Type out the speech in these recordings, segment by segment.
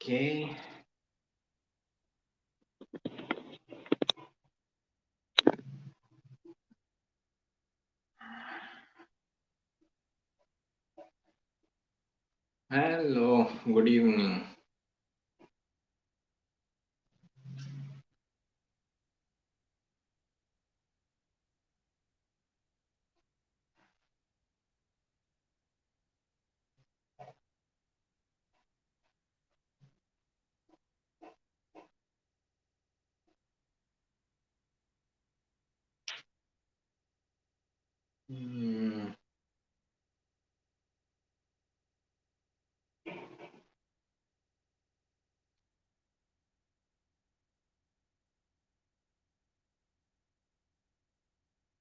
Okay. Hello, good evening.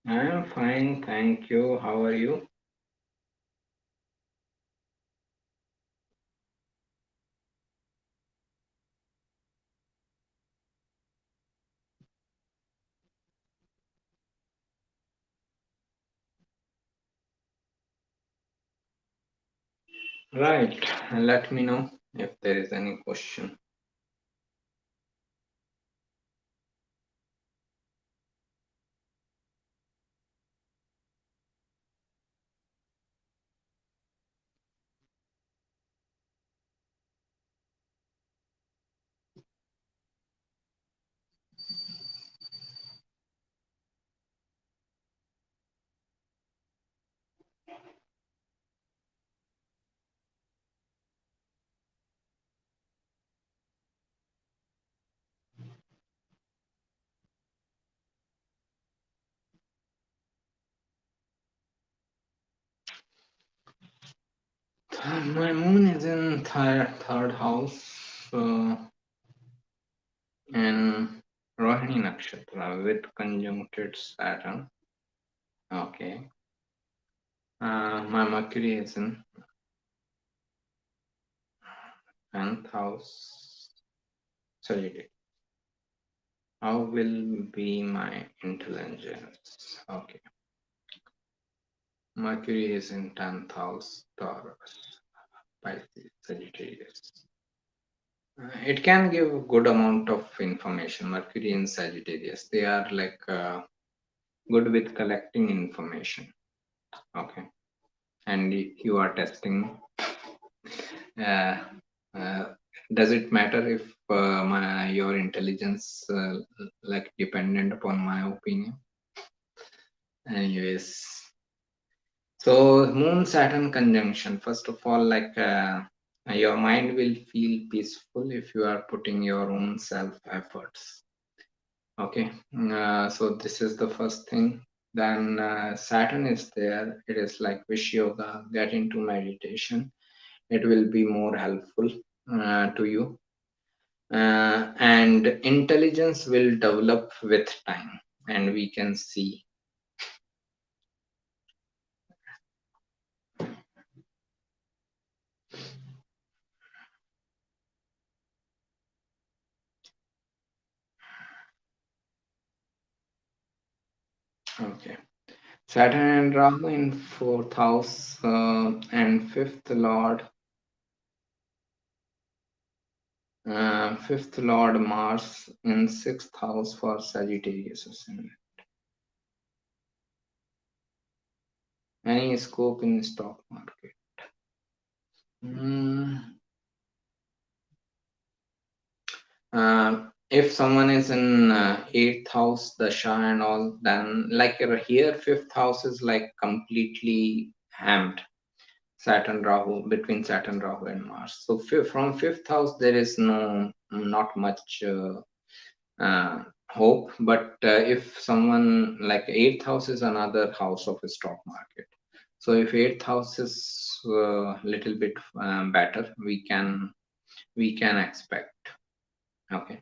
I'm fine, thank you. How are you? Right, let me know if there is any question. My moon is in third house in Rohini Nakshatra with conjuncted Saturn. Okay. My Mercury is in 10th house Sagittarius. How will be my intelligence? Okay. Mercury is in 10th house Taurus, Pisces, Sagittarius. It can give a good amount of information. Mercury in Sagittarius, they are like good with collecting information. Okay, and you are testing. Uh, uh, does it matter if your intelligence like dependent upon my opinion? Anyways, so Moon Saturn conjunction. First of all, like your mind will feel peaceful if you are putting your own self efforts. Okay, so this is the first thing. Then Saturn is there. It is like wish yoga, get into meditation. It will be more helpful to you. And intelligence will develop with time, and we can see. Okay. Saturn and Rahu in fourth house and fifth Lord Mars in sixth house for Sagittarius ascendant. Any scope in stock market? Mm, if someone is in eighth house, Dasha and all, then like here, fifth house is like completely hammed. Saturn Rahu, between Saturn Rahu and Mars. So from fifth house there is not much hope. But if someone like eighth house is another house of a stock market. So if eighth house is little bit better, we can expect. Okay.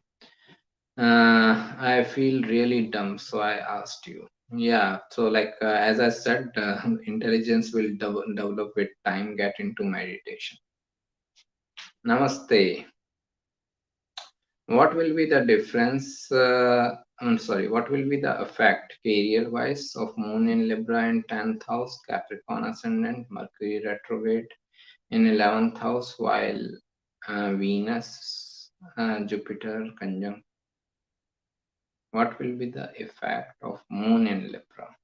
I feel really dumb, so I asked you. Yeah, so like as I said, intelligence will develop with time. Get into meditation. Namaste. What will be the difference? I'm sorry. What will be the effect career-wise of Moon in Libra in 10th house, Capricorn ascendant, Mercury retrograde in 11th house, while Venus, Jupiter conjunct. What will be the effect of Moon in Libra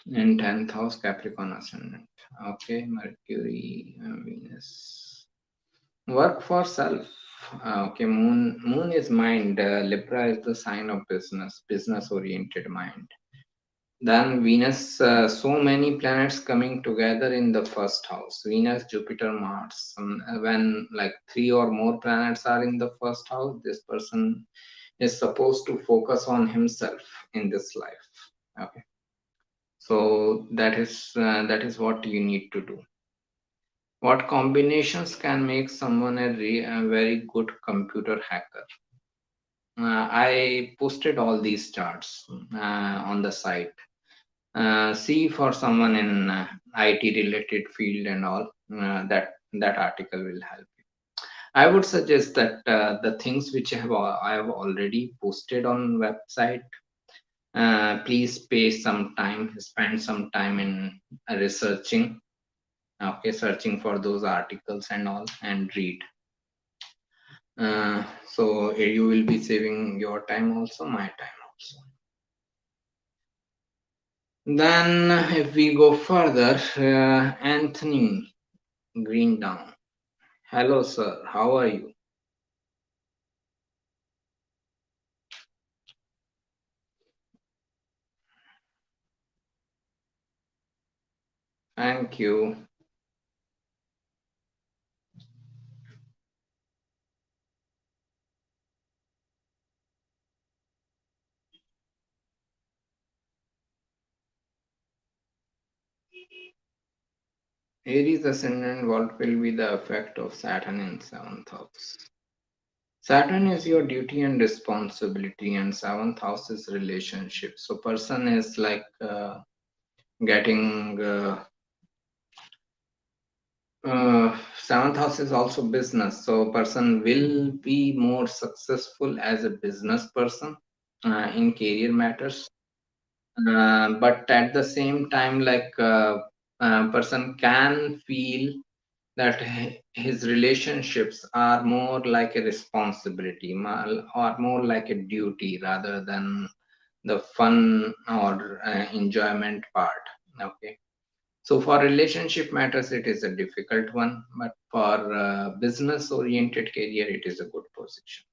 in 10th house Capricorn ascendant? Okay, Mercury, Venus. Work for self. Okay, Moon is mind. Libra is the sign of business oriented mind. Then Venus, so many planets coming together in the first house. Venus, Jupiter, Mars. When like three or more planets are in the first house, this person is supposed to focus on himself in this life. Okay, so that is what you need to do. What combinations can make someone a very good computer hacker? I posted all these charts on the site. See for someone in IT related field and all, that article will help you. I would suggest that the things which I have already posted on website, please spend some time in researching. Okay, searching for those articles and all, and read. So you will be saving your time also, my time also. Then if we go further, Anthony Greendown. Hello sir, how are you? Thank you. Aries ascendant, what will be the effect of Saturn in 7th house? Saturn is your duty and responsibility, and 7th house is relationship. So person is like getting 7th house is also business, so person will be more successful as a business person in career matters. But at the same time, like person can feel that his relationships are more like a responsibility, or more like a duty rather than the fun or enjoyment part. Okay, so for relationship matters, it is a difficult one, but for business oriented career, it is a good position.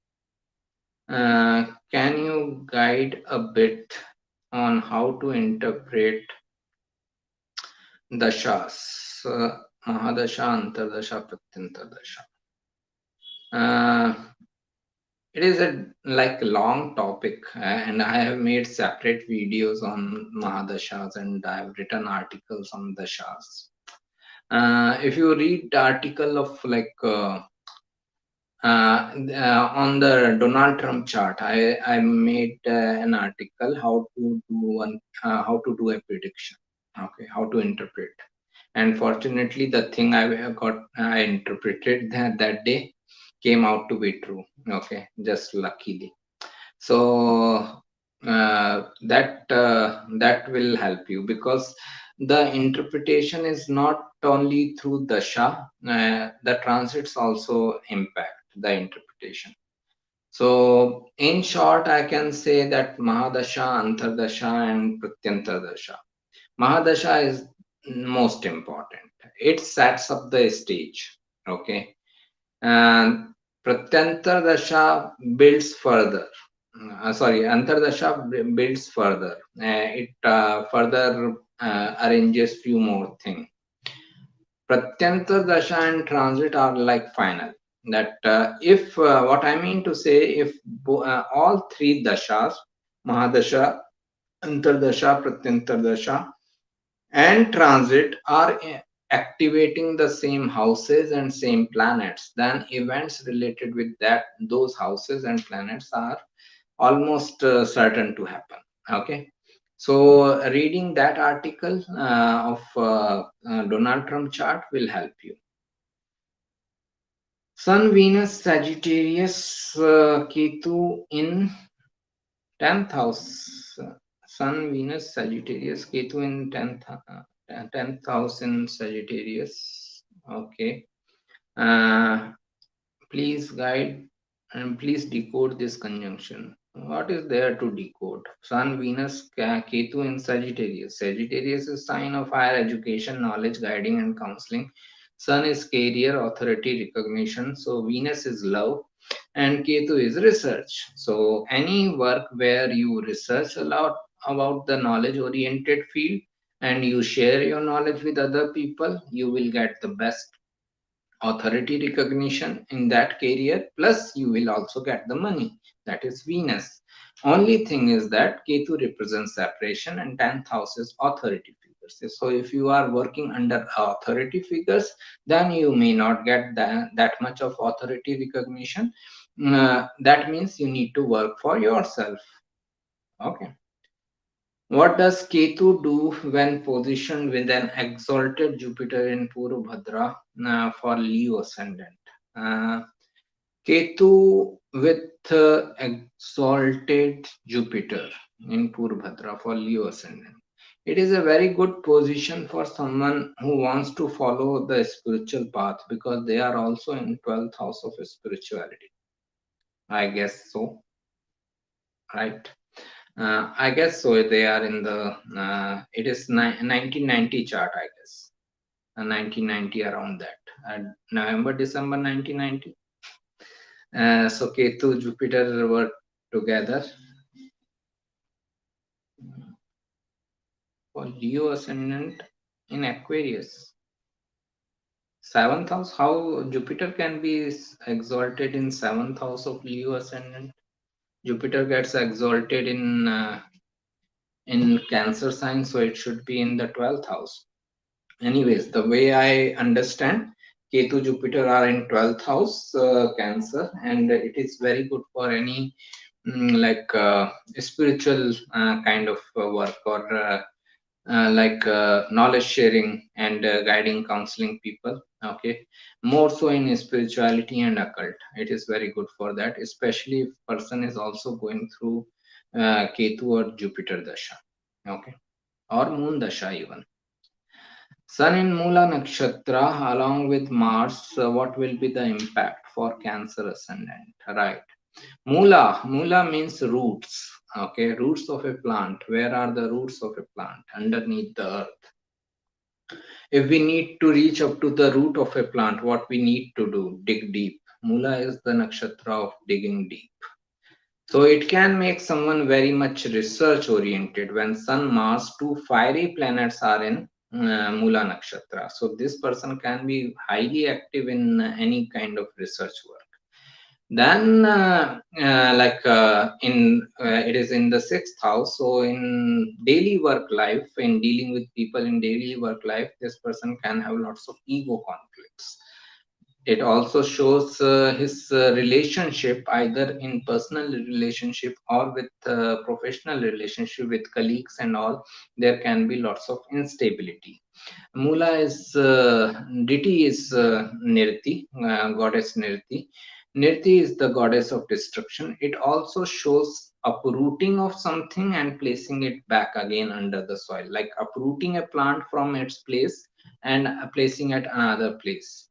Can you guide a bit on how to interpret dashas, Mahadasha, Antardasha, Pratyantardasha? Uh, it is a like long topic, and I have made separate videos on Mahadashas, and I have written articles on dashas. If you read the article of like on the Donald Trump chart, I made an article how to do a prediction. Okay, how to interpret. And fortunately, the thing I interpreted that day came out to be true. Okay, just luckily. So that will help you, because the interpretation is not only through dasha, the transits also impact the interpretation. So in short, I can say that Mahadasha, Antardasha, and Pratyantardasha. Mahadasha is most important. It sets up the stage. Okay, and Pratyantardasha builds further. Sorry, Antardasha builds further. It further arranges few more things. Pratyantardasha and transit are like final. That if what I mean to say, if all three dashas, Mahadasha, Antardasha, Pratyantardasha, and transit are activating the same houses and same planets, then events related with those houses and planets are almost certain to happen. Okay, so reading that article of Donald Trump chart will help you. Sun, Venus, Sagittarius, Ketu in 10th house. Sun, Venus, Sagittarius, Ketu in 10th house in Sagittarius. Okay. Please guide and please decode this conjunction. What is there to decode? Sun, Venus, Ketu in Sagittarius. Sagittarius is sign of higher education, knowledge, guiding, and counseling. Sun is career, authority, recognition. So Venus is love, and Ketu is research. So any work where you research a lot about the knowledge-oriented field and you share your knowledge with other people, you will get the best authority recognition in that career, plus you will also get the money. That is Venus. Only thing is that Ketu represents separation and 10th house is authority figures. So if you are working under authority figures, then you may not get that much of authority recognition. That means you need to work for yourself. Okay. What does Ketu do when positioned with an exalted Jupiter in Puru Bhadra for Leo ascendant? Uh, Ketu with exalted Jupiter in Puru Bhadra for Leo ascendant. It is a very good position for someone who wants to follow the spiritual path because they are also in 12th house of spirituality. I guess so, right? I guess so. They are in the. It is 1990 chart, I guess. 1990 around that. November, December 1990. So Ketu, Jupiter were together for Leo ascendant in Aquarius. Seventh house. How Jupiter can be exalted in seventh house of Leo ascendant? Jupiter gets exalted in Cancer sign, so it should be in the 12th house. Anyways, the way I understand, Ketu Jupiter are in 12th house, Cancer, and it is very good for any like spiritual kind of work or knowledge sharing and guiding, counseling people. Okay, more so in spirituality and occult. It is very good for that, especially if person is also going through Ketu or Jupiter dasha. Okay, or Moon dasha even. Sun in Mula Nakshatra along with Mars, what will be the impact for Cancer ascendant? Right. Mula means roots. Okay, roots of a plant. Where are the roots of a plant? Underneath the earth. If we need to reach up to the root of a plant, what we need to do? Dig deep. Mula is the nakshatra of digging deep. So it can make someone very much research oriented when Sun, Mars, two fiery planets are in Mula Nakshatra. So this person can be highly active in any kind of research work. Then it is in the sixth house. So in daily work life, in dealing with people in daily work life, this person can have lots of ego conflicts. It also shows his relationship, either in personal relationship or with professional relationship with colleagues and all. There can be lots of instability. Mula is deity is Nirti, goddess Nirti. Nirti is the goddess of destruction. It also shows uprooting of something and placing it back again under the soil, like uprooting a plant from its place and placing it another place.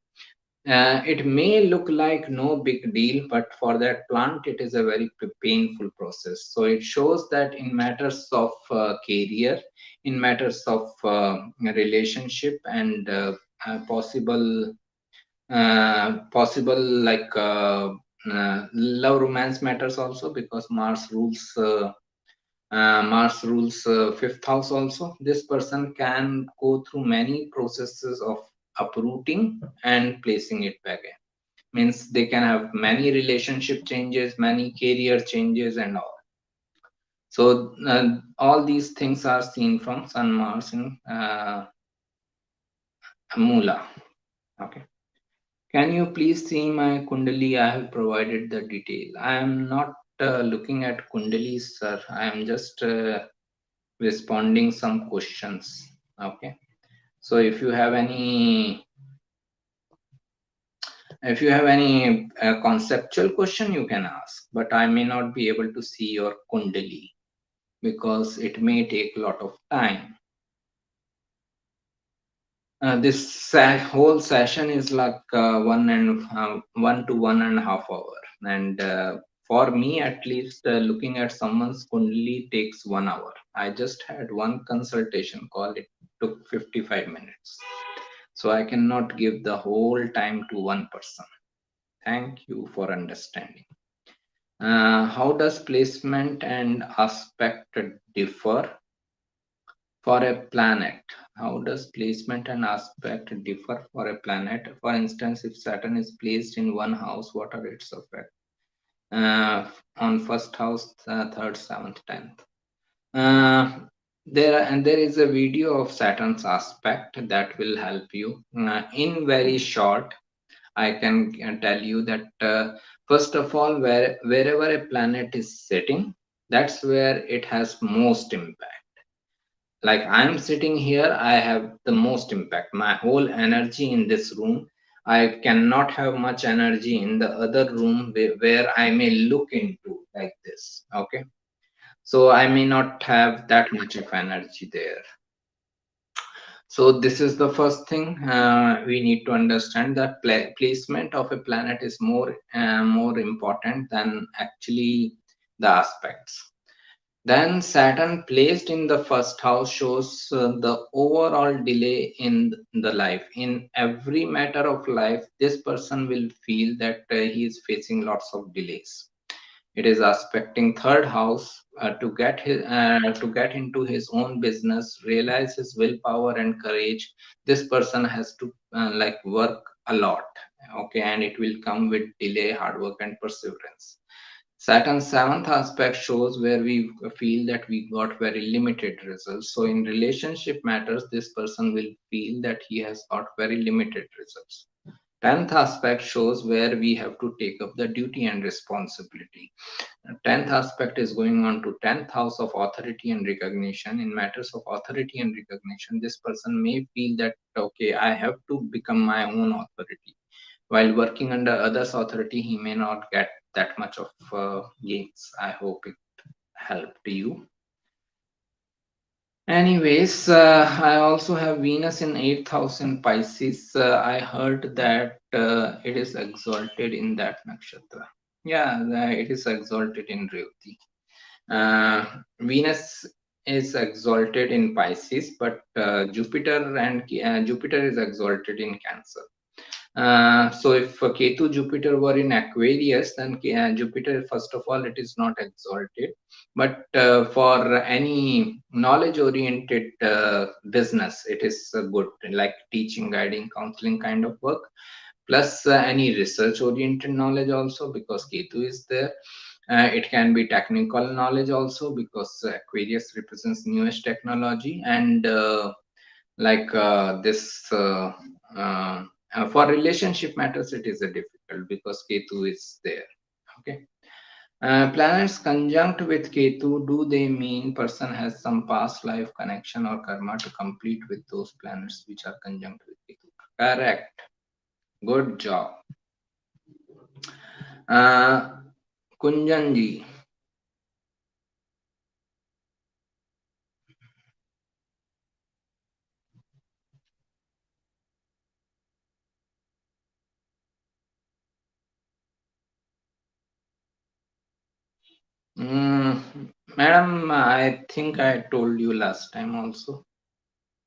It may look like no big deal, but for that plant, it is a very painful process. So it shows that in matters of career, in matters of relationship, and possible like love romance matters also, because Mars rules fifth house also. This person can go through many processes of uprooting and placing it back in. Means they can have many relationship changes, many career changes, and all. So all these things are seen from Sun, Mars in Mula. Okay. Can you please see my Kundali? I have provided the detail. I am not looking at Kundali, sir. I am just responding some questions. Okay. So if you have any conceptual question, you can ask, but I may not be able to see your Kundali because it may take a lot of time. This whole session is like 1 to 1.5 hour, and for me at least, looking at someone's kundali takes 1 hour. I just had one consultation call. It took 55 minutes, so I cannot give the whole time to one person. Thank you for understanding. How does placement and aspect differ for a planet? How does placement and aspect differ for a planet? For instance, if Saturn is placed in one house, what are its effects? On first house, third, seventh, 10th. There is a video of Saturn's aspect that will help you. In very short, I can tell you that first of all, wherever a planet is sitting, that's where it has most impact. Like I'm sitting here, I have the most impact. My whole energy in this room, I cannot have much energy in the other room where I may look into like this. Okay, so I may not have that much of energy there. So this is the first thing we need to understand, that placement of a planet is more important than actually the aspects. Then Saturn placed in the first house shows the overall delay in the life. In every matter of life, this person will feel that he is facing lots of delays. It is aspecting third house to get into his own business, realize his willpower and courage. This person has to like work a lot. Okay, and it will come with delay, hard work, and perseverance. Saturn's seventh aspect shows where we feel that we got very limited results. So, in relationship matters, this person will feel that he has got very limited results. Tenth aspect shows where we have to take up the duty and responsibility. Tenth aspect is going on to 10th house of authority and recognition. In matters of authority and recognition, this person may feel that okay, I have to become my own authority. While working under others' authority, he may not get that much of gains. I hope it helped you. Anyways, I also have Venus in 8th house in Pisces. I heard that it is exalted in that nakshatra. Yeah, it is exalted in Revati. Venus is exalted in Pisces, but Jupiter is exalted in Cancer. So if Ketu Jupiter were in Aquarius, then Jupiter, first of all, it is not exalted. But for any knowledge oriented business, it is good, like teaching, guiding, counseling kind of work, plus any research oriented knowledge also, because Ketu is there. It can be technical knowledge also, because Aquarius represents newest technology, and like this for relationship matters, it is a difficult because Ketu is there. Okay. Planets conjunct with Ketu, do they mean person has some past life connection or karma to complete with those planets which are conjunct with Ketu? Correct. Good job. Kunjanji. Madam, I think I told you last time also,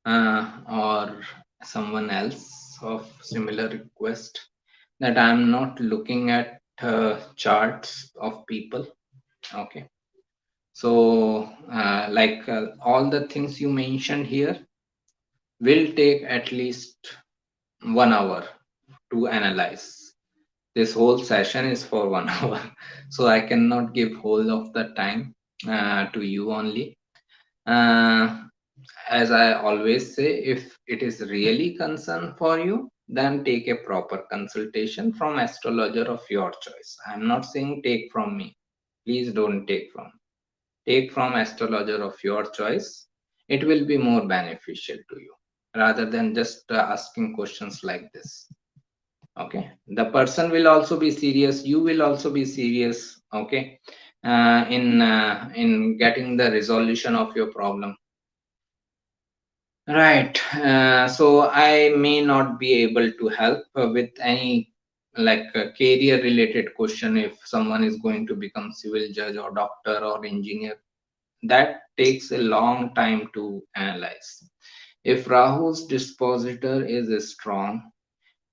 or someone else of similar request, that I'm not looking at charts of people. Okay. So, like all the things you mentioned here will take at least 1 hour to analyze. This whole session is for 1 hour, so I cannot give whole of the time to you only. As I always say, if it is really concern for you, then take a proper consultation from astrologer of your choice. I'm not saying take from me. Please don't take from. Take from astrologer of your choice. It will be more beneficial to you rather than just asking questions like this. Okay, the person will also be serious. You will also be serious. Okay, in getting the resolution of your problem. Right. So I may not be able to help with any like career related question if someone is going to become civil judge or doctor or engineer. That takes a long time to analyze. If Rahu's dispositor is strong,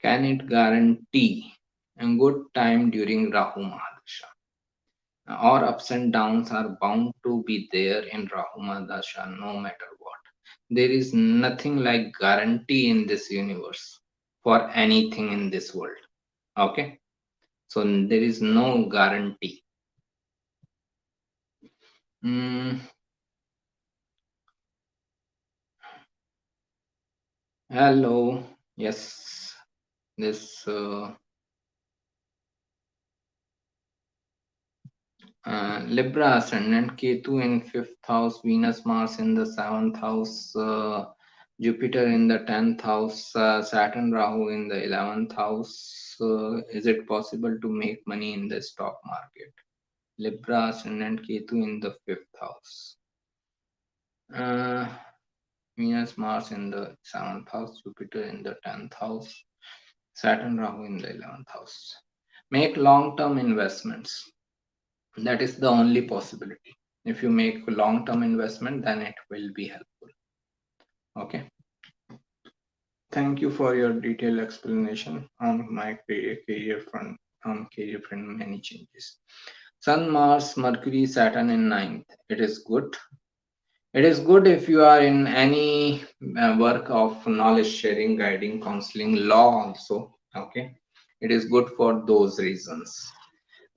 can it guarantee a good time during Rahu Mahadasha? Or ups and downs are bound to be there in Rahu Mahadasha no matter what. There is nothing like guarantee in this universe for anything in this world. Okay? So there is no guarantee. Mm, hello. Yes. This Libra ascendant, Ketu in fifth house, Venus, Mars in the seventh house, Jupiter in the 10th house, Saturn, Rahu in the 11th house. Is it possible to make money in the stock market? Libra ascendant, Ketu in the fifth house. Uh, Venus, Mars in the seventh house, Jupiter in the 10th house, Saturn, Rahu in the 11th house. Make long term investments. That is the only possibility. If you make long term investment, then it will be helpful. Okay. Thank you for your detailed explanation on my career front. On career front, many changes. Sun, Mars, Mercury, Saturn in ninth. It is good. It is good if you are in any work of knowledge sharing, guiding, counseling, law also. Okay. It is good for those reasons.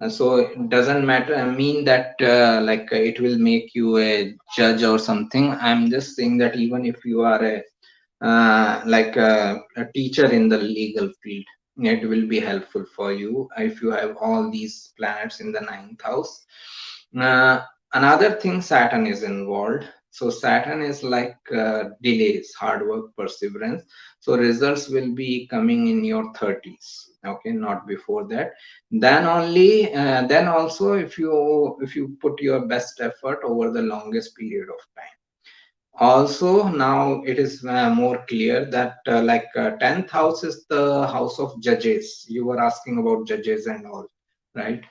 So it doesn't matter. I mean that it will make you a judge or something. I'm just saying that even if you are a teacher in the legal field, it will be helpful for you if you have all these planets in the ninth house. uh, Another thing, Saturn is involved. So Saturn is like delays, hard work, perseverance. So results will be coming in your 30s. Okay, not before that. Then only, then also, if you put your best effort over the longest period of time. Also, now it is more clear that 10th house is the house of judges. You were asking about judges and all, right?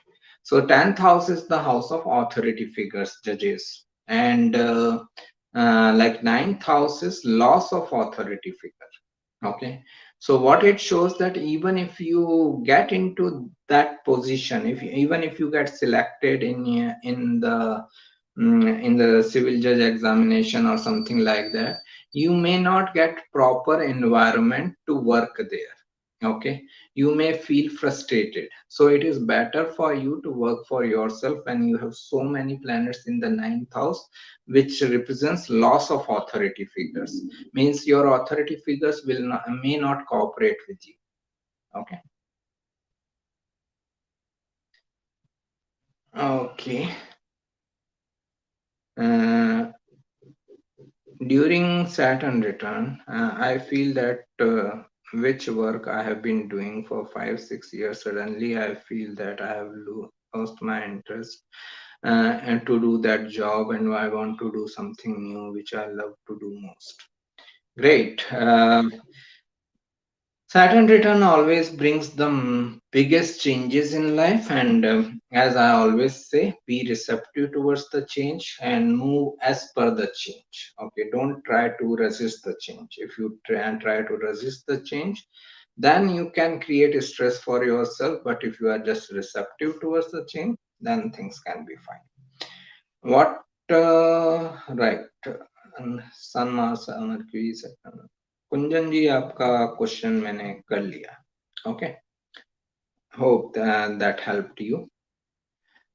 So 10th house is the house of authority figures, judges, and ninth house is loss of authority figure. Okay, so what it shows that even if you get into that position, if even if you get selected in the civil judge examination or something like that, you may not get proper environment to work there. Okay, you may feel frustrated. So it is better for you to work for yourself when you have so many planets in the ninth house, which represents loss of authority figures. Means your authority figures may not cooperate with you. Okay. Okay. uh, During Saturn return, I feel that which work I have been doing for 5 6 years, suddenly I feel that I have lost my interest and to do that job, and I want to do something new which I love to do most. Great. Saturn return always brings the biggest changes in life, and as I always say, be receptive towards the change and move as per the change. Okay, don't try to resist the change. If you try to resist the change, then you can create stress for yourself. But if you are just receptive towards the change, then things can be fine. What right? Sun Mars Mercury Saturn. कुंजन जी आपका question मैंने कर लिया. Okay, hope that helped you.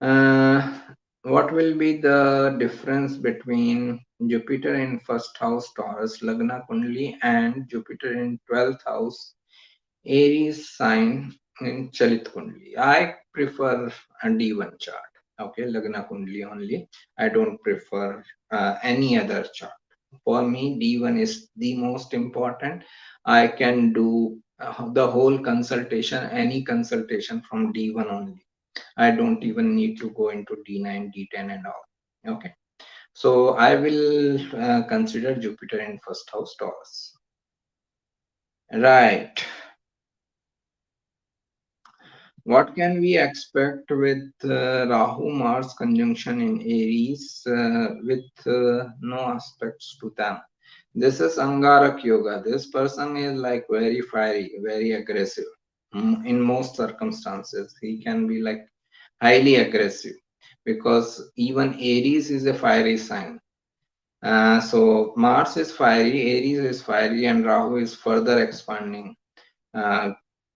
uh, what will be the difference between Jupiter in first house Taurus Lagna Kundali and Jupiter in 12th house Aries sign in Chalit Kundali? I prefer a D1 chart. Okay, Lagna Kundali only. I don't prefer any other chart. For me, D1 is the most important. I can do the whole consultation, any consultation from D1 only. I don't even need to go into D9, D10 and all. Okay. So I will consider Jupiter in first house Taurus. Right. What can we expect with Rahu Mars conjunction in Aries with no aspects to them? This is Angarak Yoga. This person is like very fiery, very aggressive. In most circumstances, he can be like highly aggressive because even Aries is a fiery sign. So Mars is fiery, Aries is fiery, and Rahu is further expanding. Uh,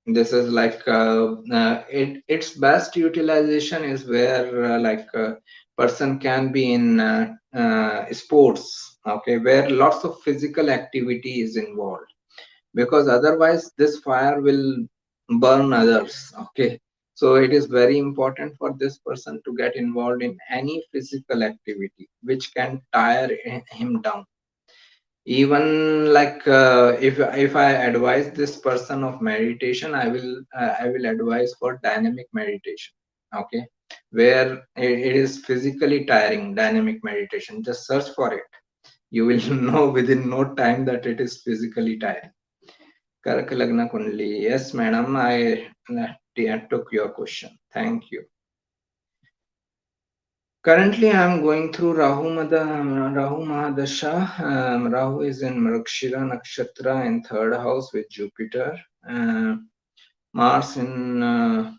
this is like its best utilization is where like a person can be in sports, okay, where lots of physical activity is involved, because otherwise this fire will burn others, okay. So it is very important for this person to get involved in any physical activity which can tire him down. Even like if I advise this person of meditation, I will advise for dynamic meditation, okay, where it is physically tiring. Dynamic meditation, just search for it, you will know within no time that it is physically tiring. Karaka Lagna Kundali. Yes madam, I took your question, thank you. Currently, I'm going through Rahu Mahadasha. Rahu is in Mrigashira Nakshatra in third house with Jupiter. Uh, Mars in uh,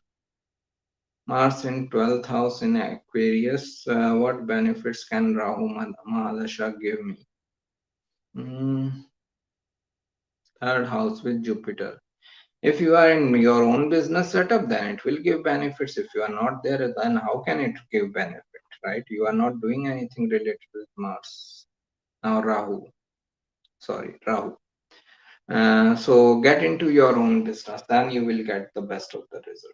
Mars in 12th house in Aquarius. What benefits can Rahu Mahadasha give me? Mm, third house with Jupiter. If you are in your own business setup, then it will give benefits. If you are not there, then how can it give benefit, right? You are not doing anything related with Mars. Now Rahu, sorry, Rahu. So get into your own business, then you will get the best of the result.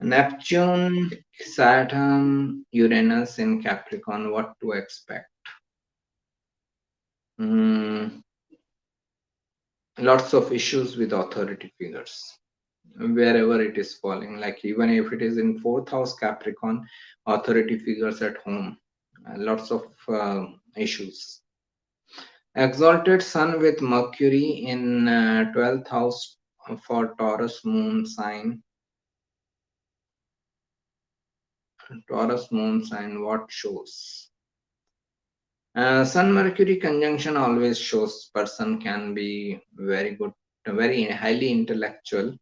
Neptune, Saturn, Uranus in Capricorn, what to expect? Lots of issues with authority figures wherever it is falling, like even if it is in fourth house Capricorn, authority figures at home, lots of issues. Exalted Sun with Mercury in 12th house for Taurus moon sign. Taurus moon sign, what shows? Sun Mercury conjunction always shows person can be very good, very highly intellectual.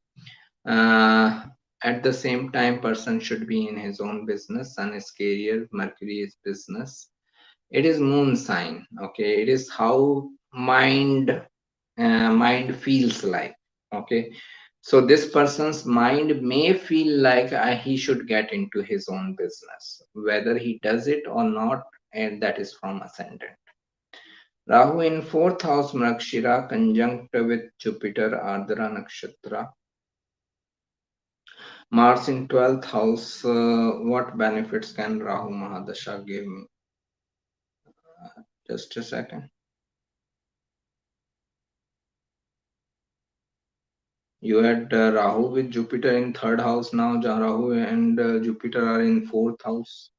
Uh, at the same time, person should be in his own business. Sun is career, Mercury is business. It is moon sign. Okay, it is how mind feels like. Okay, so this person's mind may feel like he should get into his own business, whether he does it or not, and that is from ascendant. Rahu in fourth house Mrigashira conjunct with Jupiter Ardhara Nakshatra. Mars in 12th house. What benefits can Rahu Mahadasha give me? Just a second. You had Rahu with Jupiter in third house. Now Rahu and Jupiter are in fourth house.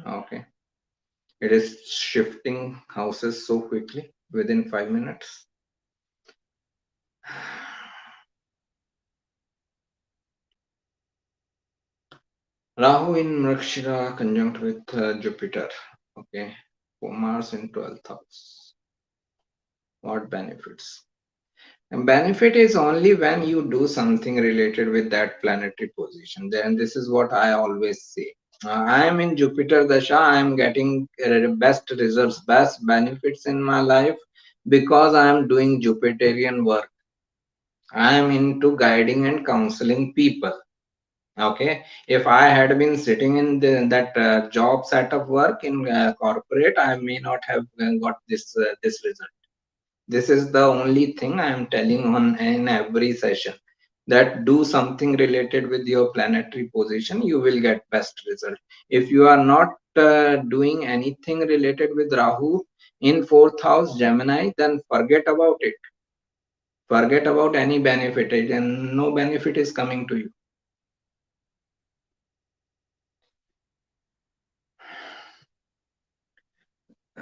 Okay. It is shifting houses so quickly within 5 minutes. Rahu in Mrigashira conjunct with Jupiter. Okay. For Mars in 12th house. What benefits? And benefit is only when you do something related with that planetary position. Then this is what I always say. I am in Jupiter Dasha. I am getting best results, best benefits in my life because I am doing Jupiterian work. I am into guiding and counseling people. Okay, if I had been sitting in that job set of work in corporate, I may not have got this result. This is the only thing I am telling on in every session, that do something related with your planetary position, you will get best result. If you are not doing anything related with Rahu in fourth house Gemini, then forget about it. Forget about any benefit, and no benefit is coming to you.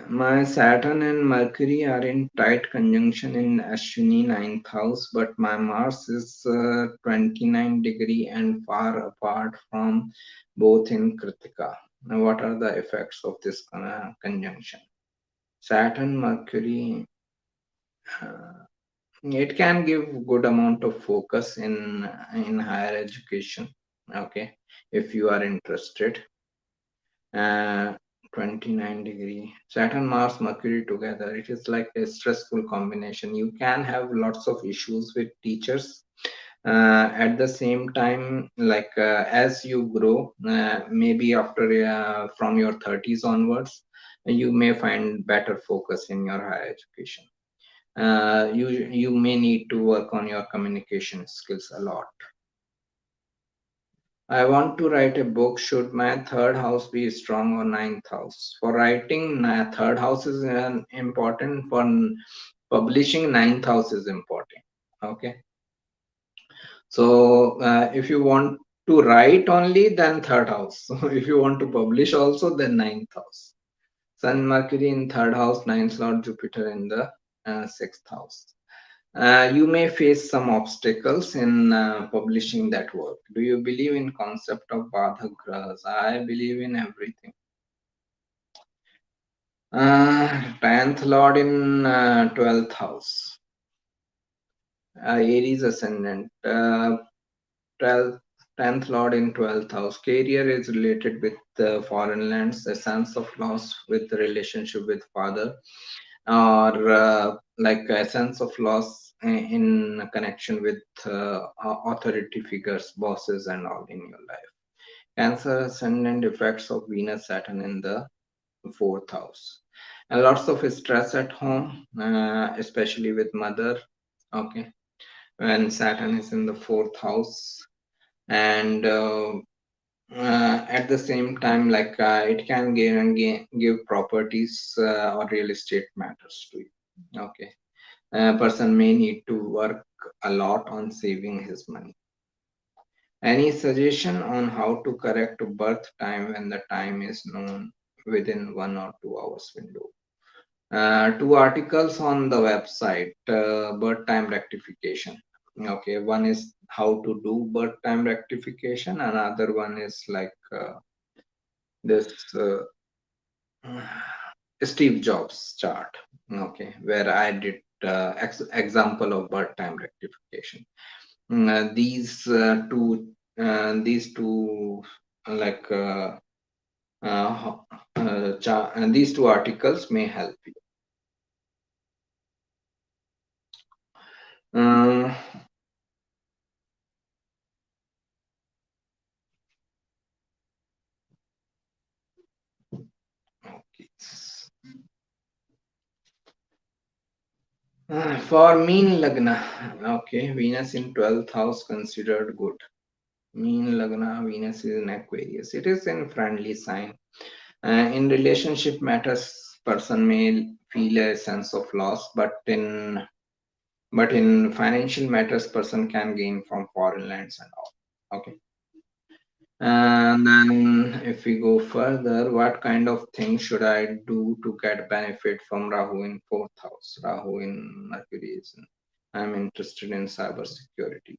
My Saturn and Mercury are in tight conjunction in Ashwini ninth house, but my Mars is 29 degree and far apart from both in Kritika. Now, what are the effects of this conjunction? Saturn, Mercury, uh, it can give good amount of focus in higher education. Okay, if you are interested. uh, 29 degree Saturn, Mars, Mercury together, it is like a stressful combination. You can have lots of issues with teachers. At the same time, like as you grow, maybe after from your 30s onwards, you may find better focus in your higher education. You may need to work on your communication skills a lot. I want to write a book. Should my third house be strong or ninth house? For writing, third house is important. For publishing, ninth house is important. Okay. So if you want to write only, then third house. So if you want to publish also, then ninth house. Sun, Mercury in third house, ninth Lord Jupiter in the sixth house. You may face some obstacles in publishing that work. Do you believe in concept of Bhadra grahas? I believe in everything. 10th Lord in 12th house. Aries ascendant. 12th, 10th Lord in 12th house. Career is related with foreign lands, a sense of loss with the relationship with father, or like a sense of loss in connection with authority figures, bosses, and all in your life. Cancer ascendant effects of Venus Saturn in the fourth house. And lots of stress at home, especially with mother. Okay, when Saturn is in the fourth house, and at the same time, like it can give properties or real estate matters to you. Okay, a person may need to work a lot on saving his money. Any suggestion on how to correct birth time when the time is known within 1 or 2 hours window? Two articles on the website, birth time rectification. Okay, one is how to do birth time rectification, another one is like this Steve Jobs chart. Okay, where I did example of birth time rectification. These two like these two articles may help you. Uh, okay. For mean Lagna, okay, Venus in 12th house considered good. Mean Lagna, Venus is in Aquarius. It is in friendly sign. In relationship matters, person may feel a sense of loss, but in financial matters, person can gain from foreign lands and all. Okay. And then if we go further, what kind of things should I do to get benefit from Rahu in fourth house? Rahu in Mercury is I'm interested in cyber security.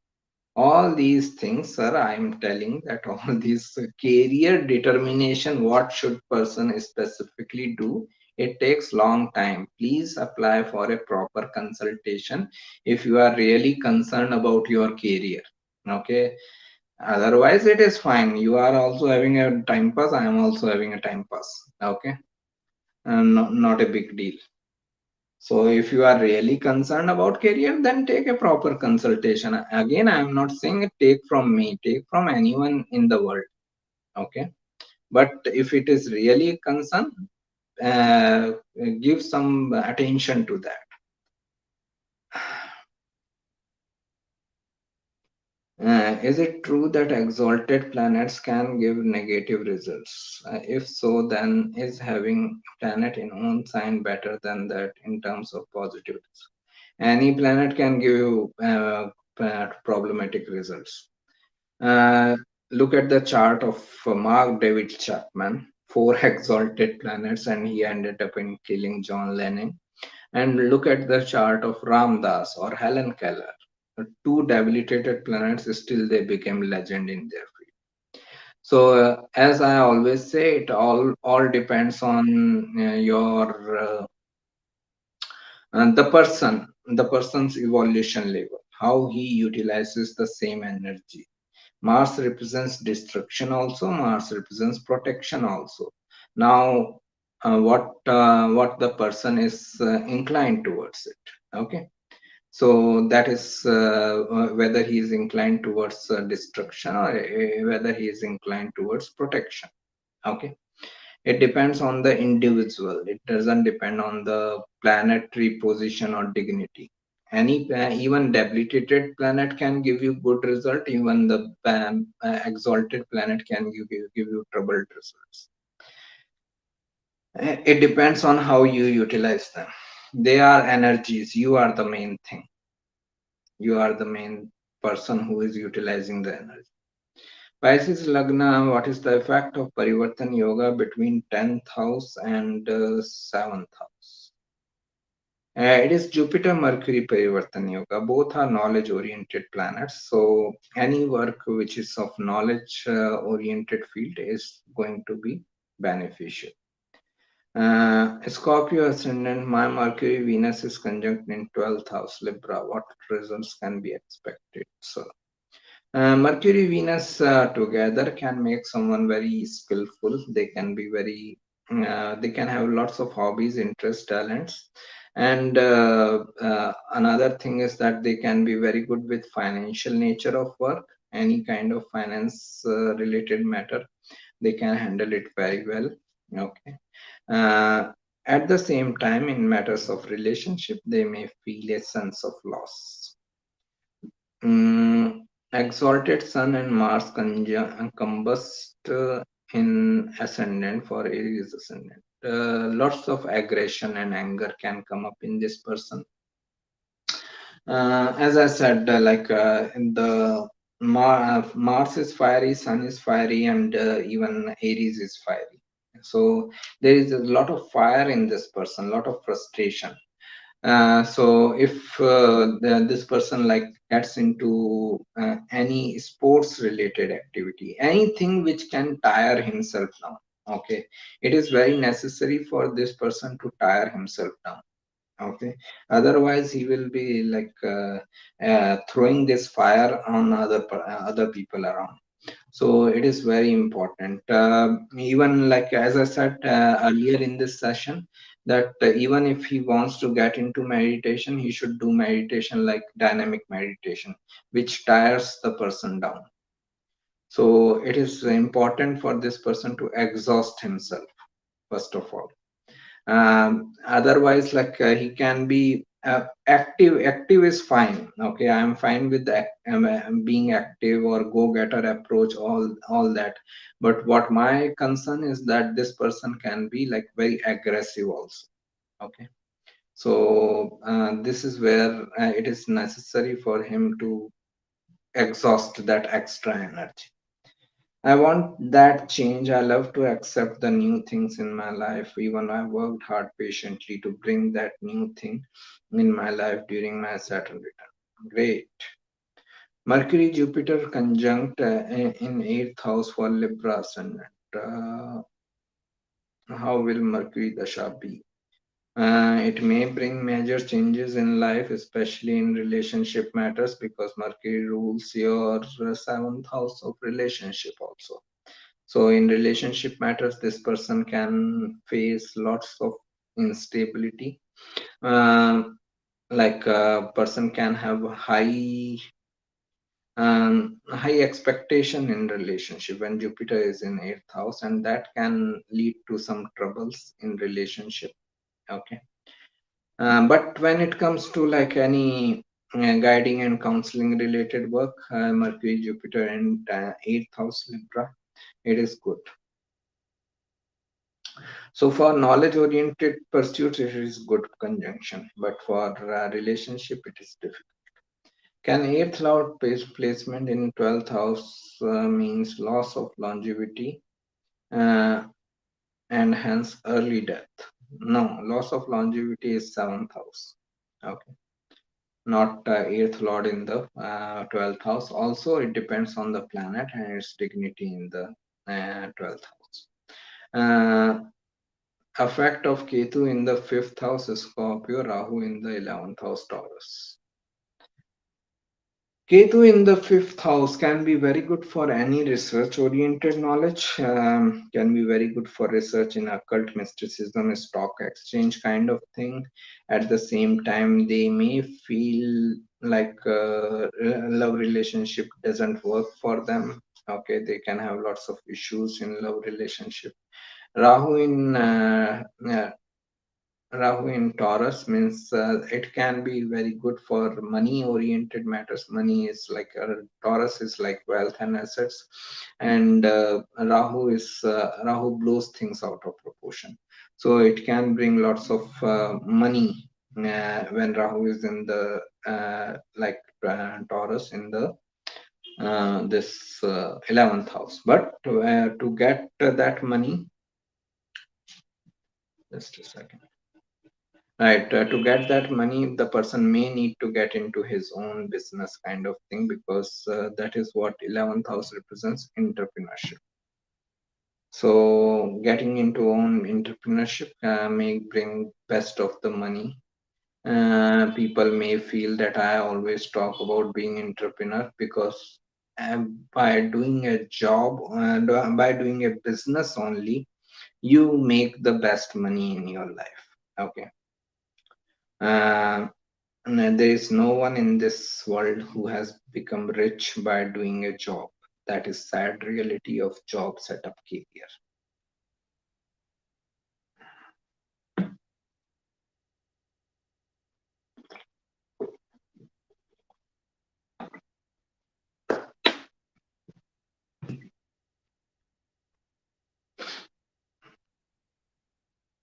All these things, sir, I'm telling that all these career determination, what should person specifically do? It takes long time. Please apply for a proper consultation if you are really concerned about your career. Okay, otherwise it is fine. You are also having a time pass, I am also having a time pass. Okay, and not a big deal. So if you are really concerned about career, then take a proper consultation. Again, I am not saying take from me, take from anyone in the world. Okay, but if it is really concern, uh, give some attention to that. Is it true that exalted planets can give negative results? If so, then is having planet in own sign better than that in terms of positives? Any planet can give you problematic results. Uh, Look at the chart of Mark David Chapman. four exalted planets, and he ended up in killing John Lennon. And look at the chart of Ram Das or Helen Keller. Two debilitated planets, still they became legend in their field. So, as I always say, it all depends on your the person's evolution level, how he utilizes the same energy. Mars represents destruction also. Mars represents protection also. Now, what the person is inclined towards it. Okay, so that is whether he is inclined towards destruction or whether he is inclined towards protection. Okay, it depends on the individual. It doesn't depend on the planetary position or dignity. Even debilitated planet can give you good result. Even the exalted planet can give you troubled results. It depends on how you utilize them. They are energies. You are the main thing. You are the main person who is utilizing the energy. Pisces Lagna, what is the effect of Parivartana Yoga between 10th house and 7th house? It is Jupiter Mercury Parivartana Yoga. Both are knowledge oriented planets. So, any work which is of knowledge oriented field is going to be beneficial. Scorpio ascendant, my Mercury Venus is conjunct in 12th house Libra. What results can be expected? So, Mercury Venus together can make someone very skillful. They can be very, they can have lots of hobbies, interests, talents. And another thing is that they can be very good with financial nature of work, any kind of finance related matter. They can handle it very well. Okay. At the same time, in matters of relationship, they may feel a sense of loss. Exalted Sun and Mars combust in ascendant for Aries ascendant. Lots of aggression and anger can come up in this person. As I said, in the Mars is fiery, Sun is fiery, and even Aries is fiery. So there is a lot of fire in this person, lot of frustration. So if this person like gets into any sports related activity, anything which can tire himself down, okay, it is very necessary for this person to tire himself down. Okay, otherwise he will be like throwing this fire on other people around. So it is very important. Even like as I said earlier in this session, that even if he wants to get into meditation, he should do meditation like dynamic meditation, which tires the person down. So it is important for this person to exhaust himself first of all. Otherwise, like he can be active. Active is fine. Okay, I'm fine with that. Being active or go-getter approach, all that. But what my concern is that this person can be like very aggressive also. Okay, so this is where it is necessary for him to exhaust that extra energy. I want that change. I love to accept the new things in my life. Even I worked hard patiently to bring that new thing in my life during my Saturn return. Great. Mercury Jupiter conjunct in 8th house for Libra ascendant. How will Mercury Dasha be? It may bring major changes in life, especially in relationship matters, because Mercury rules your 7th house of relationship also. So in relationship matters, this person can face lots of instability. Like a person can have high expectation in relationship when Jupiter is in 8th house, and that can lead to some troubles in relationship. Okay. But when it comes to like any guiding and counseling related work, Mercury, Jupiter, and 8th house Libra, it is good. So for knowledge-oriented pursuits, it is good conjunction, but for relationship, it is difficult. Can eighth lord placement in 12th house means loss of longevity? Uh, and hence early death. No, loss of longevity is seventh house. Okay, not eighth lord in the 12th house. Also, it depends on the planet and its dignity in the 12th house. Effect of Ketu in the fifth house is Scorpio, Rahu in the 11th house Taurus. Ketu in the fifth house can be very good for any research oriented knowledge, can be very good for research in occult mysticism, stock exchange kind of thing. At the same time, they may feel like love relationship doesn't work for them. Okay, they can have lots of issues in love relationship. Rahu in Rahu in Taurus means it can be very good for money oriented matters. Money is like Taurus is like wealth and assets, and Rahu blows things out of proportion. So it can bring lots of money when Rahu is in the Taurus in the this 11th house. But to get that money, just a second. Right, to get that money, the person may need to get into his own business kind of thing because that is what 11th house represents entrepreneurship. So, getting into own entrepreneurship may bring best of the money. People may feel that I always talk about being entrepreneur because by doing a job and by doing a business only, you make the best money in your life. Okay. Uh, there is no one in this world who has become rich by doing a job. That is sad reality of job setup career.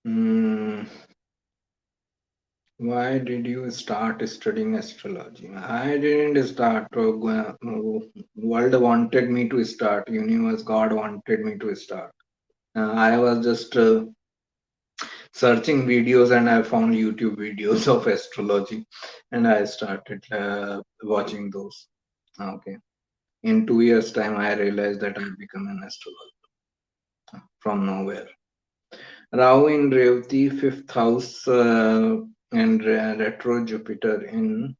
Mm, why did you start studying astrology? I didn't start. World wanted me to start. Universe, God wanted me to start. I was just searching videos and I found YouTube videos of astrology, and I started watching those. Okay. In 2 years' time, I realized that I've become an astrologer from nowhere. Rahu in Revati, fifth house, and retro Jupiter in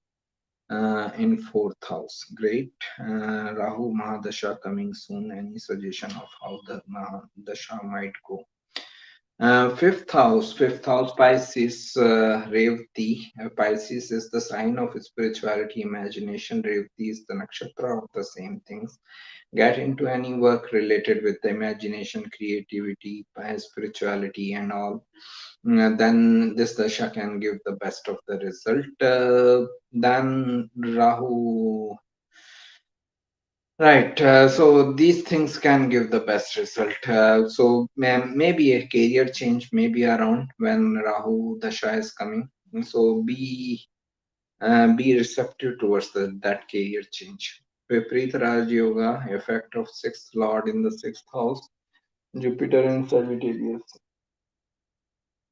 fourth house. Great. Rahu Mahadasha coming soon. Any suggestion of how the Mahadasha might go? Fifth house, Pisces, Revati. Pisces is the sign of spirituality, imagination. Revati is the nakshatra of the same things. Get into any work related with the imagination, creativity, spirituality, and all. Then this dasha can give the best of the result. Then Rahu. Right, so these things can give the best result. So maybe a career change may be around when Rahu Dasha is coming. So be receptive towards that career change. Viparita Raj Yoga, effect of sixth lord in the sixth house, Jupiter in Sagittarius.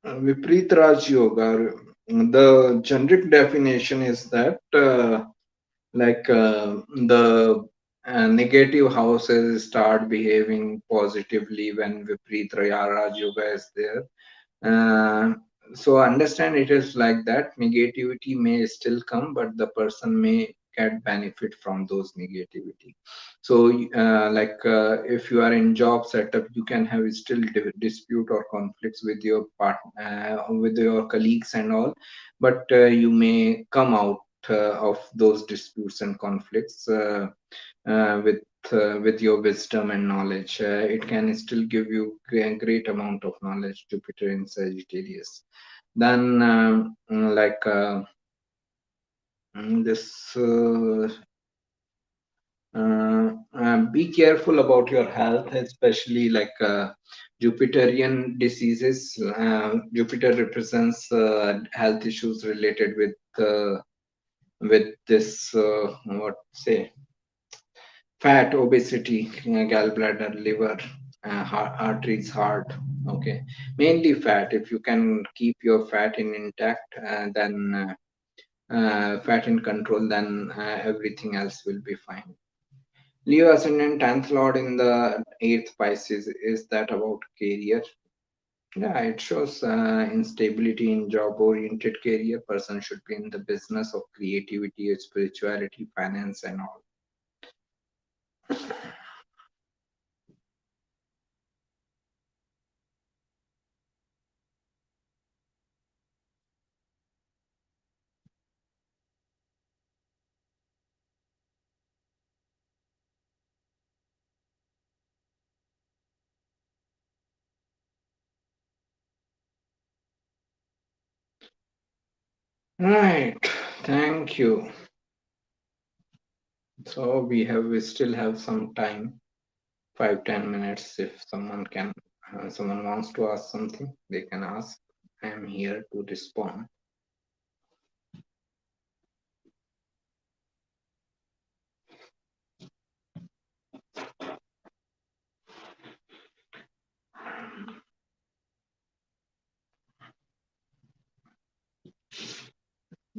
Viparita Raj Yoga, the generic definition is that the negative houses start behaving positively when Viparita Raj Yoga is there. Uh, so understand it is like that. Negativity may still come, but the person may get benefit from those negativity. So, if you are in job setup, you can have still dispute or conflicts with your with your colleagues and all, but you may come out of those disputes and conflicts with your wisdom and knowledge. It can still give you a great amount of knowledge. Jupiter in Sagittarius. Then, this be careful about your health, especially Jupiterian diseases. Jupiter represents health issues related with this what say fat, obesity, gallbladder, liver, arteries, heart. Okay, mainly fat. If you can keep your fat in intact, then fat in control, then everything else will be fine. Leo ascendant 10th lord in the 8th Pisces. Is that about career? Yeah, it shows instability in job oriented career. Person should be in the business of creativity, spirituality, finance, and all. Right, thank you. So we still have some time, 5-10 minutes. If someone wants to ask something, they can ask. I am here to respond.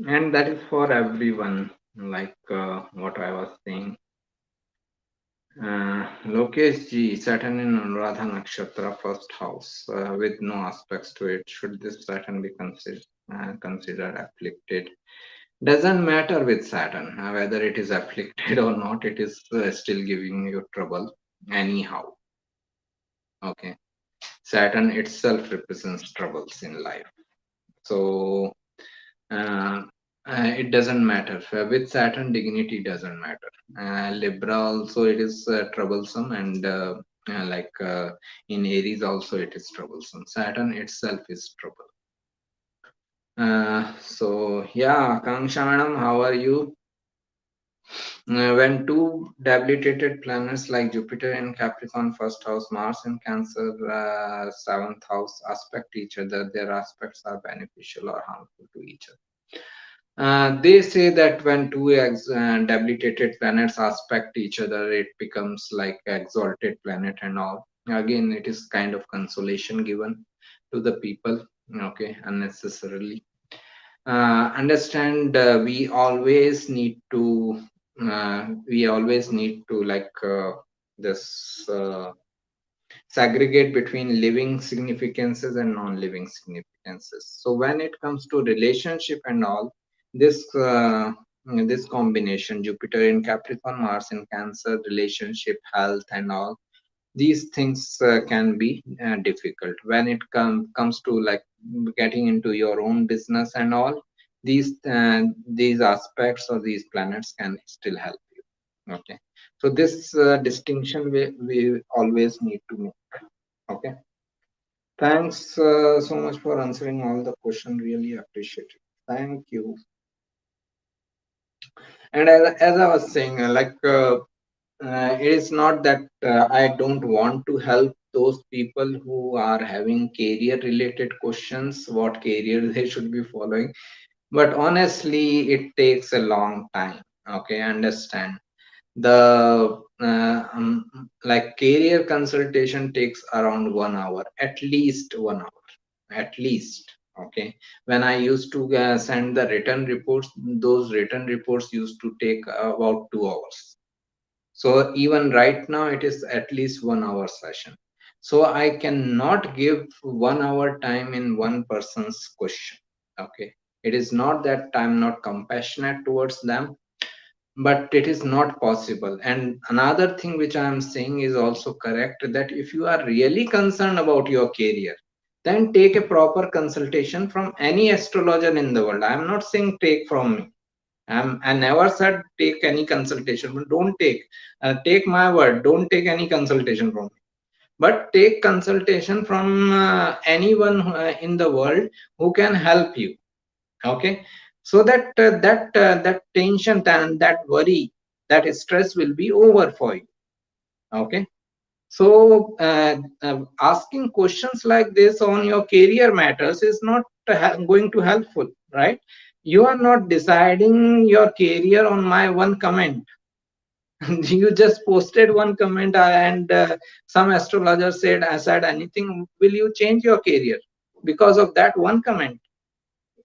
And that is for everyone, like what I was saying. Lokesh Ji, Saturn in Anuradha Nakshatra, first house, with no aspects to it. Should this Saturn be considered afflicted? Doesn't matter with Saturn, whether it is afflicted or not, it is still giving you trouble anyhow. Okay. Saturn itself represents troubles in life. So uh, it doesn't matter. With Saturn, dignity doesn't matter. Libra also it is troublesome, and like in Aries also it is troublesome. Saturn itself is trouble. So yeah, Kangsha madam, how are you? When two debilitated planets like Jupiter in Capricorn first house, Mars in Cancer seventh house aspect each other, their aspects are beneficial or harmful to each other. They say that when two debilitated planets aspect each other, it becomes like exalted planet and all. Again, it is kind of consolation given to the people, okay, unnecessarily. Understand we always need to like this segregate between living significances and non-living significances. So when it comes to relationship and all, this combination, Jupiter in Capricorn, Mars in Cancer, relationship, health, and all these things can be difficult when it comes to like getting into your own business and all. These aspects or these planets can still help you. Okay, so this distinction we always need to make. Okay, thanks so much for answering all the question, really appreciate it. Thank you. And as I was saying, it is not that I don't want to help those people who are having career related questions, what career they should be following. But honestly, it takes a long time. Okay, understand. Like career consultation takes around 1 hour, at least 1 hour, at least. Okay, when I used to send the written reports, those written reports used to take about 2 hours. So even right now, it is at least 1 hour session. So I cannot give 1 hour time in one person's question. Okay. It is not that I'm not compassionate towards them, but it is not possible. And another thing which I am saying is also correct, that if you are really concerned about your career, then take a proper consultation from any astrologer in the world. I am not saying take from me. I never said take any consultation, but don't take my word, don't take any consultation from me. But take consultation from anyone in the world who can help you. Okay, so that tension and that worry, that stress will be over for you. Okay, so asking questions like this on your career matters is not going to helpful, right? You are not deciding your career on my one comment. You just posted one comment, and some astrologer said, I said anything, will you change your career because of that one comment?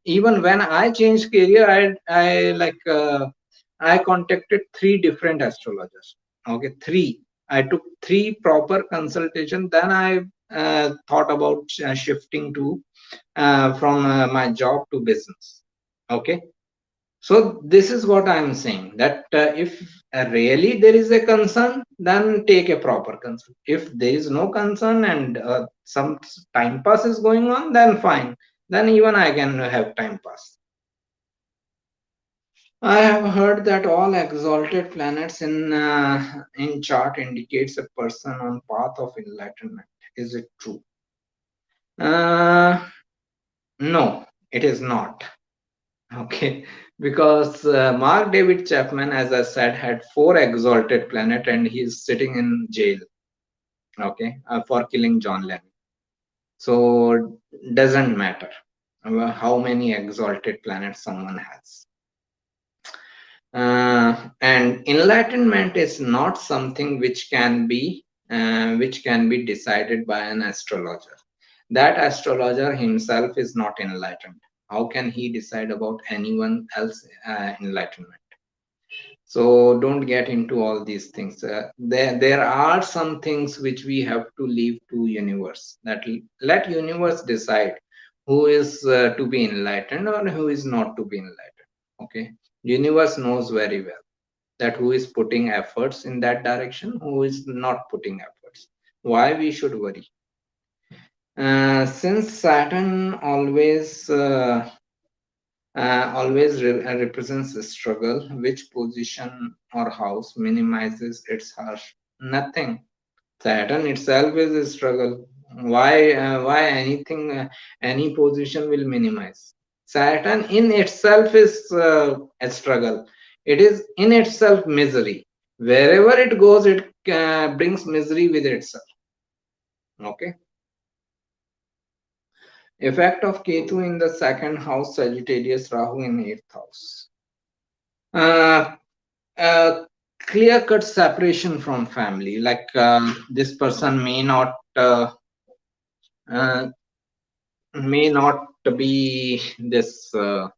Even when I changed career, I like I contacted three different astrologers. Okay, three. I took three proper consultation. Then I thought about shifting to from my job to business. Okay, so this is what I am saying, that if really there is a concern, then take a proper concern. If there is no concern and some time pass is going on, then fine. Then even I can have time pass. I have heard that all exalted planets in chart indicates a person on path of enlightenment. Is it true? Uh, no, it is not. Okay, because Mark David Chapman, as I said, had four exalted planet and he's sitting in jail. Okay, for killing John Lennon. So doesn't matter how many exalted planets someone has. And enlightenment is not something which can be decided by an astrologer. That astrologer himself is not enlightened. How can he decide about anyone else enlightenment? So don't get into all these things. There are some things which we have to leave to universe. That let universe decide who is to be enlightened or who is not to be enlightened. Okay, universe knows very well that who is putting efforts in that direction, who is not putting efforts. Why we should worry? Since Saturn represents a struggle, which position or house minimizes its harsh? Nothing. Saturn itself is a struggle. Why anything, any position will minimize? Saturn in itself is a struggle. It is in itself misery. Wherever it goes, it brings misery with itself. Okay. Effect of Ketu in the second house, Sagittarius, Rahu in eighth house. Uh, Clear cut separation from family. Like this person uh, may not be this mm,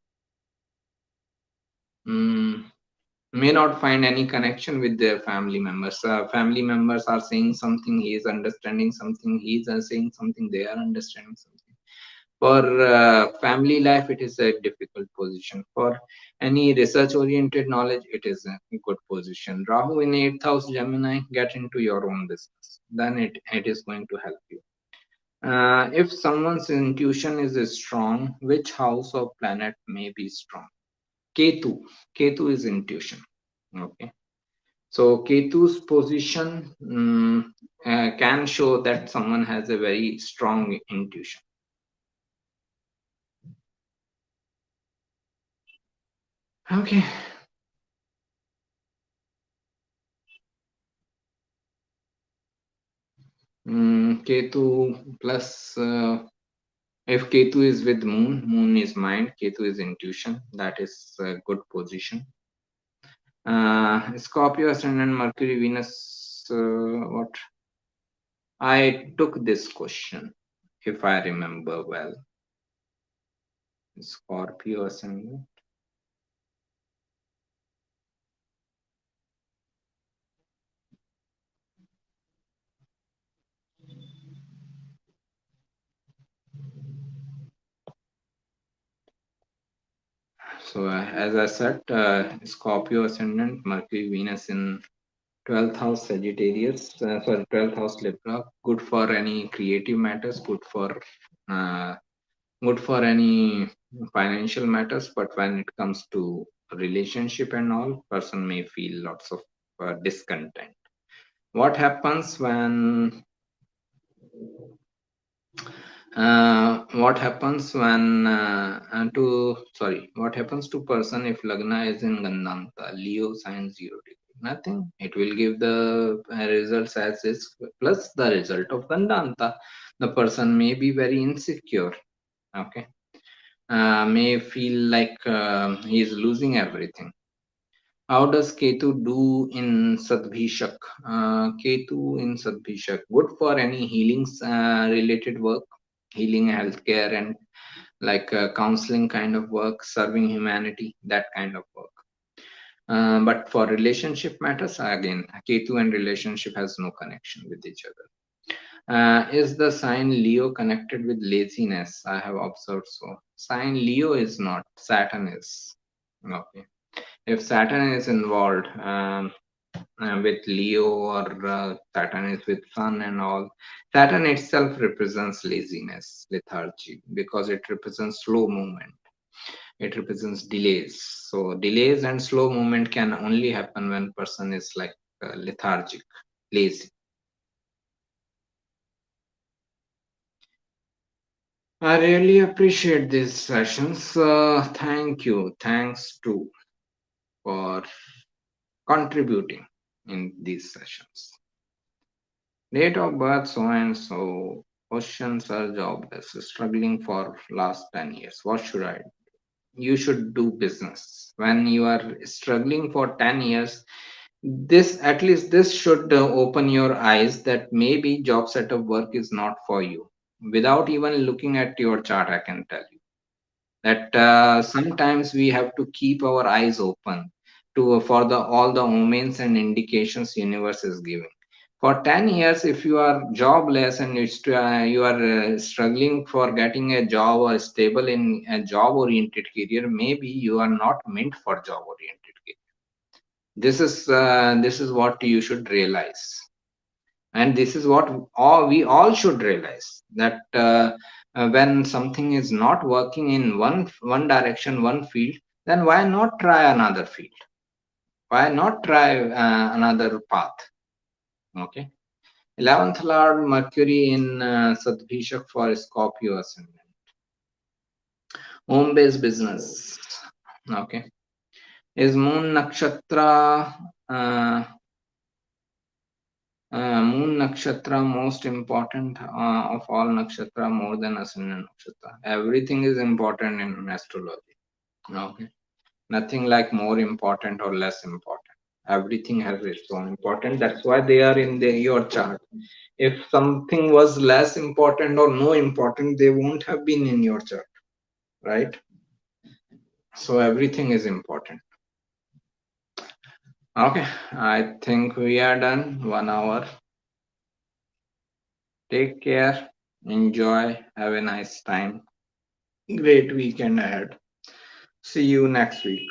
may not find any connection with their family members. Family members are saying something, he is understanding something, he is saying something, they are understanding something. For family life, it is a difficult position. For any research oriented knowledge, it is a good position. Rahu in 8th house, Gemini, get into your own business, then it is going to help you. If someone's intuition is strong, which house or planet may be strong? Ketu. Ketu is intuition. Okay. So Ketu's position can show that someone has a very strong intuition. Okay. Ketu plus if Ketu is with Moon, Moon is mind, Ketu is intuition. That is a good position. Scorpio, Ascendant, Mercury, Venus. What? I took this question, if I remember well. Scorpio, Ascendant. So, as I said, Scorpio, Ascendant, Mercury, Venus in 12th house Sagittarius, sorry, 12th house Libra. Good for any creative matters, uh, good for any financial matters, but when it comes to relationship and all, person may feel lots of discontent. What happens when what happens when to sorry what happens to person if Lagna is in Gandanta, Leo sign 0 degree? Nothing. It will give the results as is plus the result of Gandanta. The person may be very insecure. Okay, may feel like he is losing everything. How does Ketu do in Sadbhishak? Ketu in Sadbhishak, good for any healings related work, healing, healthcare, and like counseling kind of work, serving humanity, that kind of work. But for relationship matters, again, Ketu and relationship has no connection with each other. Is the sign Leo connected with laziness? I have observed so. Sign Leo is not, Saturn is. Okay. If Saturn is involved with Leo, or Saturn is with Sun and all, Saturn itself represents laziness, lethargy, because it represents slow movement. It represents delays. So delays and slow movement can only happen when person is like lethargic, lazy. I really appreciate these sessions. Thank you. Thanks to for contributing in these sessions. Date of birth, so and so. Questions are jobless, struggling for last 10 years. What should I do? You should do business. When you are struggling for 10 years, this at least this should open your eyes that maybe job set of work is not for you. Without even looking at your chart, I can tell you that sometimes we have to keep our eyes open to for the all the omens and indications universe is giving. For 10 years, if you are jobless and you are struggling for getting a job or stable in a job oriented career, maybe you are not meant for job oriented career. This is what you should realize, and this is what we all should realize, that when something is not working in one direction, one field, then why not try another field? Why not try another path? Okay. 11th Lord Mercury in Sadbhishak for Scorpio ascendant. Home based business. Okay. Is Moon Nakshatra uh, Moon Nakshatra most important of all nakshatra, more than Ascendant Nakshatra? Everything is important in astrology. Okay. Nothing like more important or less important. Everything has its own importance. That's why they are in your chart. If something was less important or no important, they won't have been in your chart, right? So everything is important. Okay, I think we are done. 1 hour. Take care. Enjoy. Have a nice time. Great weekend ahead. See you next week.